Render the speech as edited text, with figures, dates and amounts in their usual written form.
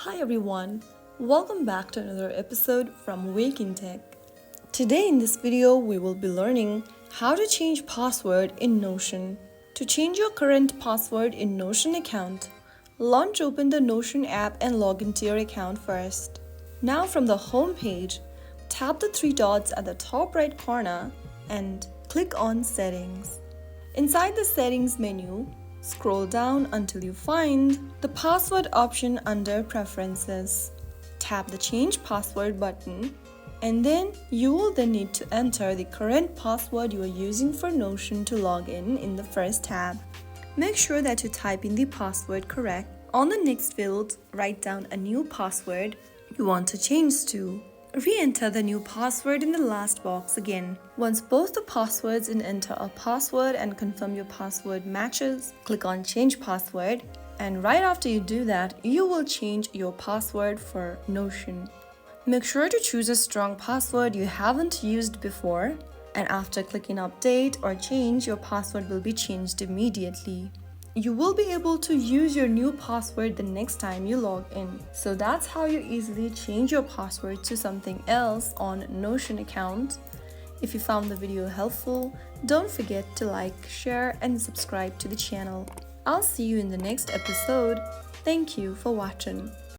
Hi everyone, welcome back to another episode from Wake&Tech. Today in this video we will be learning how to change password in Notion. To change your current password in Notion account, open the Notion app and log into your account first. Now from the home page, tap the three dots at the top right corner and click on Settings. Inside the Settings menu, scroll down until you find the password option under Preferences. Tap the Change Password button and then you will need to enter the current password you are using for Notion to log in the first tab. Make sure that you type in the password correct. On the next field, write down a new password you want to change to. Re-enter the new password in the last box again. Once both the passwords and enter a password and confirm your password matches, click on Change Password, and right after you do that, you will change your password for Notion. Make sure to choose a strong password you haven't used before, and after clicking Update or Change, your password will be changed immediately. You will be able to use your new password the next time you log in. So that's how you easily change your password to something else on Notion account. If you found the video helpful, don't forget to like, share, and subscribe to the channel. I'll see you in the next episode. Thank you for watching.